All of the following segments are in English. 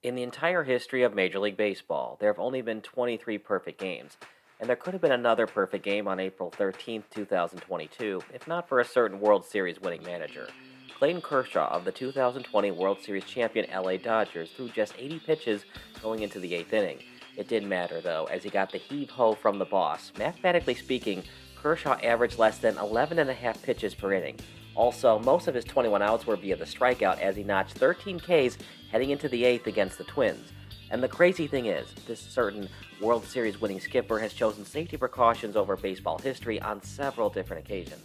In the entire history of Major League Baseball, there have only been 23 perfect games, and there could have been another perfect game on April 13th, 2022, if not for a certain World Series winning manager. Clayton Kershaw of the 2020 World Series champion LA Dodgers threw just 80 pitches going into the eighth inning. It didn't matter, though, as he got the heave-ho from the boss. Mathematically speaking, Kershaw averaged less than 11 and a half pitches per inning. Also, most of his 21 outs were via the strikeout as he notched 13 Ks heading into the eighth against the Twins. And the crazy thing is, this certain World Series winning skipper has chosen safety precautions over baseball history on several different occasions.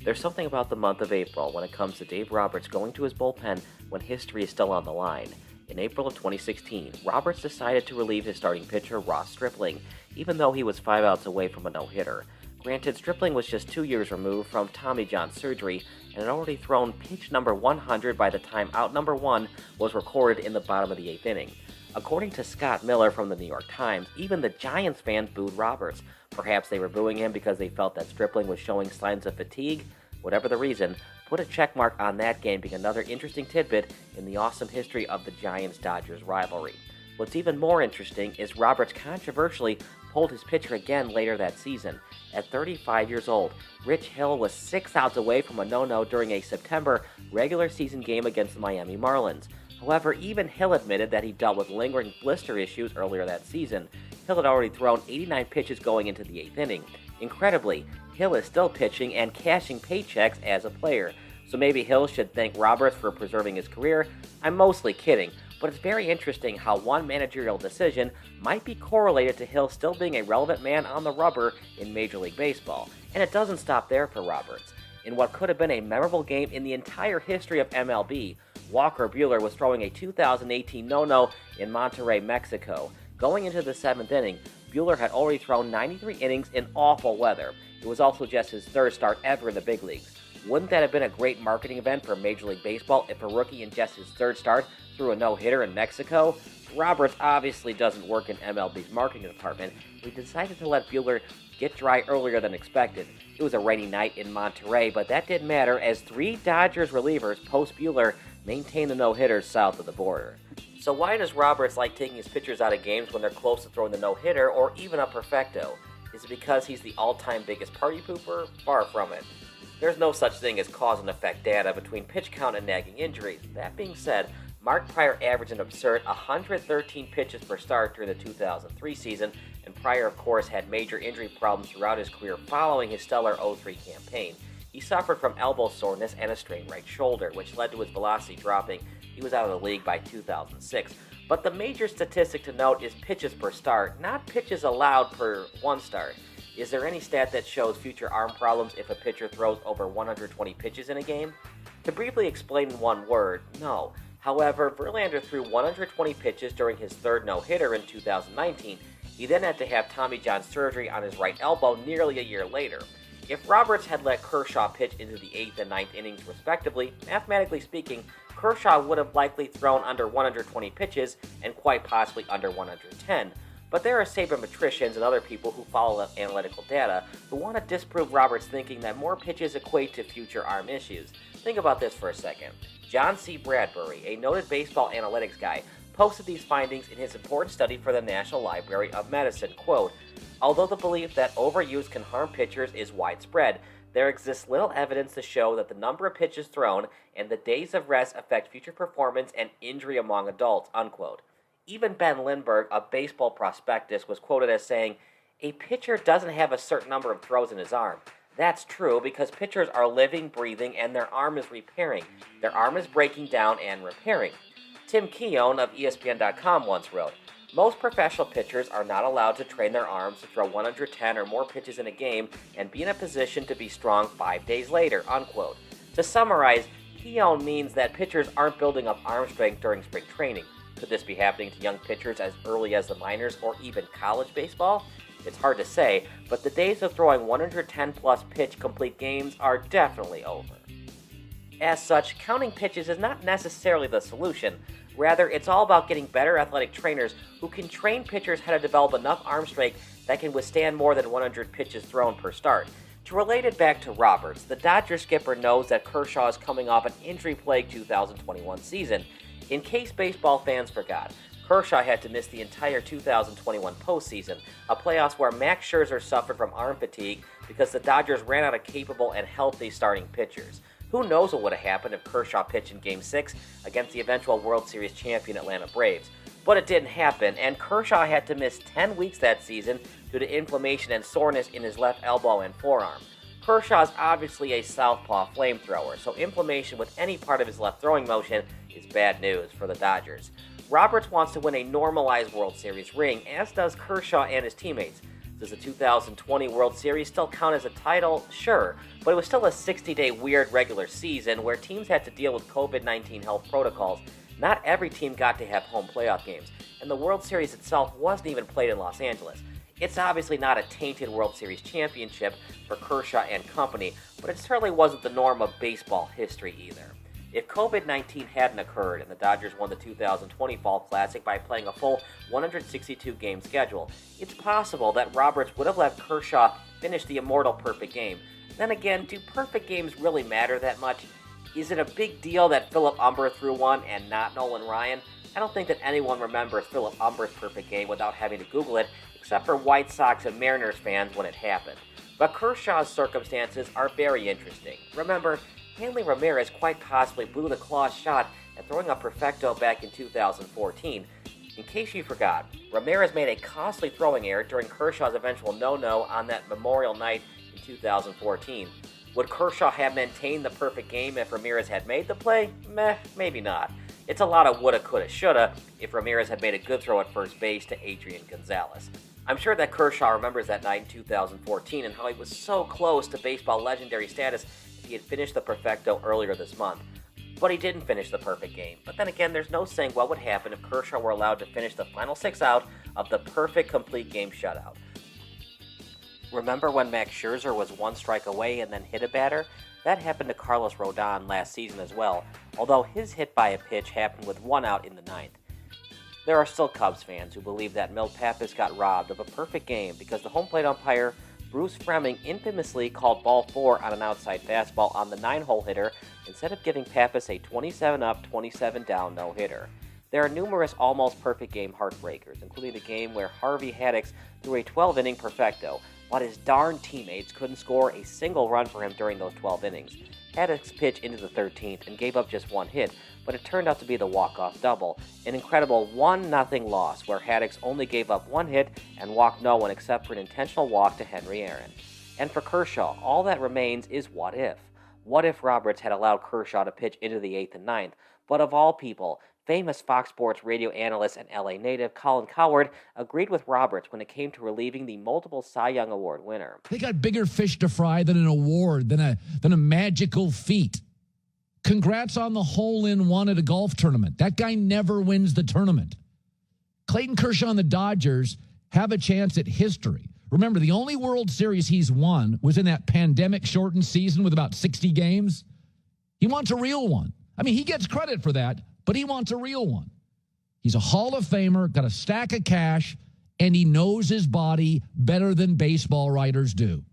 There's something about the month of April when it comes to Dave Roberts going to his bullpen when history is still on the line. In April of 2016, Roberts decided to relieve his starting pitcher Ross Stripling, even though he was 5 outs away from a no-hitter. Granted, Stripling was just 2 years removed from Tommy John surgery and had already thrown pitch number 100 by the time out number 1 was recorded in the bottom of the eighth inning. According to Scott Miller from the New York Times, even the Giants fans booed Roberts. Perhaps they were booing him because they felt that Stripling was showing signs of fatigue. Whatever the reason, put a checkmark on that game being another interesting tidbit in the awesome history of the Giants-Dodgers rivalry. What's even more interesting is Roberts controversially pulled his pitcher again later that season. At 35 years old, Rich Hill was 6 outs away from a no-no during a September regular season game against the Miami Marlins. However, even Hill admitted that he dealt with lingering blister issues earlier that season. Hill had already thrown 89 pitches going into the eighth inning. Incredibly, Hill is still pitching and cashing paychecks as a player. So maybe Hill should thank Roberts for preserving his career. I'm mostly kidding, but it's very interesting how one managerial decision might be correlated to Hill still being a relevant man on the rubber in Major League Baseball. And it doesn't stop there for Roberts. In what could have been a memorable game in the entire history of MLB, Walker Buehler was throwing a 2018 no-no in Monterrey, Mexico. Going into the seventh inning, Buehler had already thrown 93 innings in awful weather. It was also just his third start ever in the big leagues. Wouldn't that have been a great marketing event for Major League Baseball if a rookie in just his third start threw a no-hitter in Mexico? Roberts obviously doesn't work in MLB's marketing department. We decided to let Buehler get dry earlier than expected. It was a rainy night in Monterrey, but that didn't matter as 3 Dodgers relievers post-Buehler maintained the no-hitters south of the border. So why does Roberts like taking his pitchers out of games when they're close to throwing the no-hitter or even a perfecto? Is it because he's the all-time biggest party pooper? Far from it. There's no such thing as cause and effect data between pitch count and nagging injuries. That being said, Mark Pryor averaged an absurd 113 pitches per start during the 2003 season, and Pryor, of course, had major injury problems throughout his career following his stellar 03 campaign. He suffered from elbow soreness and a strained right shoulder, which led to his velocity dropping. He was out of the league by 2006. But the major statistic to note is pitches per start, not pitches allowed per one start. Is there any stat that shows future arm problems if a pitcher throws over 120 pitches in a game? To briefly explain in one word, no. However, Verlander threw 120 pitches during his third no-hitter in 2019. He then had to have Tommy John surgery on his right elbow nearly a year later. If Roberts had let Kershaw pitch into the 8th and ninth innings respectively, mathematically speaking, Kershaw would have likely thrown under 120 pitches and quite possibly under 110. But there are sabermetricians and other people who follow analytical data who want to disprove Roberts' thinking that more pitches equate to future arm issues. Think about this for a second. John C. Bradbury, a noted baseball analytics guy, posted these findings in his important study for the National Library of Medicine. Quote, although the belief that overuse can harm pitchers is widespread, there exists little evidence to show that the number of pitches thrown and the days of rest affect future performance and injury among adults, unquote. Even Ben Lindbergh, a baseball prospectus, was quoted as saying, a pitcher doesn't have a certain number of throws in his arm. That's true because pitchers are living, breathing, and their arm is repairing. Their arm is breaking down and repairing. Tim Keown of ESPN.com once wrote, most professional pitchers are not allowed to train their arms to throw 110 or more pitches in a game and be in a position to be strong 5 days later, unquote. To summarize, Keown means that pitchers aren't building up arm strength during spring training. Could this be happening to young pitchers as early as the minors or even college baseball? It's hard to say, but the days of throwing 110-plus pitch complete games are definitely over. As such, counting pitches is not necessarily the solution. Rather, it's all about getting better athletic trainers who can train pitchers how to develop enough arm strength that can withstand more than 100 pitches thrown per start. To relate it back to Roberts, the Dodgers skipper knows that Kershaw is coming off an injury-plagued 2021 season. In case baseball fans forgot, Kershaw had to miss the entire 2021 postseason, a playoffs where Max Scherzer suffered from arm fatigue because the Dodgers ran out of capable and healthy starting pitchers. Who knows what would have happened if Kershaw pitched in Game 6 against the eventual World Series champion Atlanta Braves. But it didn't happen, and Kershaw had to miss 10 weeks that season due to inflammation and soreness in his left elbow and forearm. Kershaw's obviously a southpaw flamethrower, so inflammation with any part of his left throwing motion is bad news for the Dodgers. Roberts wants to win a normalized World Series ring, as does Kershaw and his teammates. Does the 2020 World Series still count as a title? Sure, but it was still a 60-day weird regular season where teams had to deal with COVID-19 health protocols. Not every team got to have home playoff games, and the World Series itself wasn't even played in Los Angeles. It's obviously not a tainted World Series championship for Kershaw and company, but it certainly wasn't the norm of baseball history either. If COVID-19 hadn't occurred and the Dodgers won the 2020 Fall Classic by playing a full 162-game schedule, it's possible that Roberts would have let Kershaw finish the immortal perfect game. Then again, do perfect games really matter that much? Is it a big deal that Philip Humber threw one and not Nolan Ryan? I don't think that anyone remembers Philip Humber's perfect game without having to Google it, except for White Sox and Mariners fans when it happened. But Kershaw's circumstances are very interesting. Remember, Hanley Ramirez quite possibly blew the claw shot at throwing a perfecto back in 2014. In case you forgot, Ramirez made a costly throwing error during Kershaw's eventual no-no on that Memorial Night in 2014. Would Kershaw have maintained the perfect game if Ramirez had made the play? Meh, maybe not. It's a lot of woulda, coulda, shoulda if Ramirez had made a good throw at first base to Adrian Gonzalez. I'm sure that Kershaw remembers that night in 2014 and how he was so close to baseball legendary status if he had finished the perfecto earlier this month. But he didn't finish the perfect game. But then again, there's no saying what would happen if Kershaw were allowed to finish the final 6 out of the perfect complete game shutout. Remember when Max Scherzer was 1 strike away and then hit a batter? That happened to Carlos Rodon last season as well, although his hit by a pitch happened with 1 out in the 9th. There are still Cubs fans who believe that Milt Pappas got robbed of a perfect game because the home plate umpire, Bruce Fremming, infamously called ball 4 on an outside fastball on the 9-hole hitter instead of giving Pappas a 27-up, 27-down no-hitter. There are numerous almost perfect game heartbreakers, including the game where Harvey Haddix threw a 12-inning perfecto, but his darn teammates couldn't score a single run for him during those 12 innings. Haddix pitched into the 13th and gave up just 1 hit, but it turned out to be the walk-off double, an incredible 1-0 loss where Haddix only gave up 1 hit and walked no one except for an intentional walk to Henry Aaron. And for Kershaw, all that remains is what if. What if Roberts had allowed Kershaw to pitch into the 8th and 9th? But of all people, famous Fox Sports radio analyst and LA native Colin Cowherd agreed with Roberts when it came to relieving the multiple Cy Young Award winner. They got bigger fish to fry than an award, than a magical feat. Congrats on the hole-in-one at a golf tournament. That guy never wins the tournament. Clayton Kershaw and the Dodgers have a chance at history. Remember, the only World Series he's won was in that pandemic-shortened season with about 60 games. He wants a real one. I mean, he gets credit for that, but he wants a real one. He's a Hall of Famer, got a stack of cash, and he knows his body better than baseball writers do.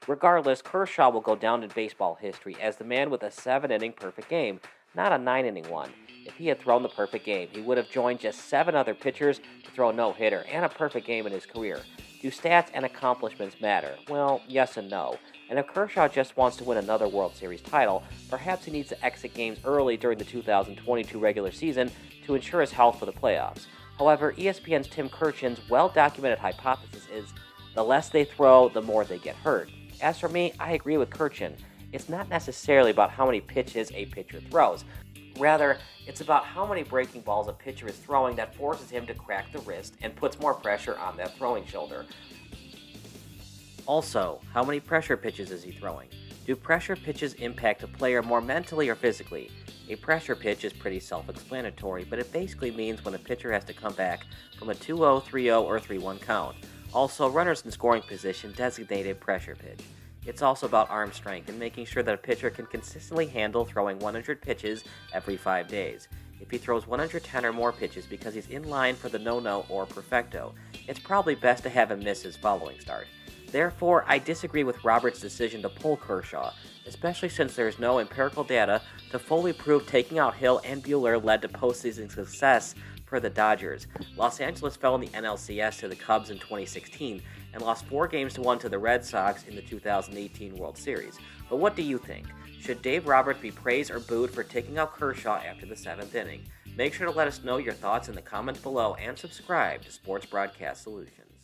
Regardless, Kershaw will go down in baseball history as the man with a 7-inning perfect game, not a 9-inning one. If he had thrown the perfect game, he would have joined just 7 other pitchers to throw a no-hitter and a perfect game in his career. Do stats and accomplishments matter? Well, yes and no. And if Kershaw just wants to win another World Series title, perhaps he needs to exit games early during the 2022 regular season to ensure his health for the playoffs. However, ESPN's Tim Kurkjian's well-documented hypothesis is the less they throw, the more they get hurt. As for me, I agree with Kurkjian. It's not necessarily about how many pitches a pitcher throws. Rather, it's about how many breaking balls a pitcher is throwing that forces him to crack the wrist and puts more pressure on that throwing shoulder. Also, how many pressure pitches is he throwing? Do pressure pitches impact a player more mentally or physically? A pressure pitch is pretty self-explanatory, but it basically means when a pitcher has to come back from a 2-0, 3-0, or 3-1 count. Also, runners in scoring position designate a pressure pitch. It's also about arm strength and making sure that a pitcher can consistently handle throwing 100 pitches every 5 days. If he throws 110 or more pitches because he's in line for the no-no or perfecto, it's probably best to have him miss his following start. Therefore, I disagree with Roberts' decision to pull Kershaw, especially since there is no empirical data to fully prove taking out Hill and Buehler led to postseason success per the Dodgers. Los Angeles fell in the NLCS to the Cubs in 2016 and lost 4-1 to the Red Sox in the 2018 World Series. But what do you think? Should Dave Roberts be praised or booed for taking out Kershaw after the 7th inning? Make sure to let us know your thoughts in the comments below and subscribe to Sports Broadcast Solutions.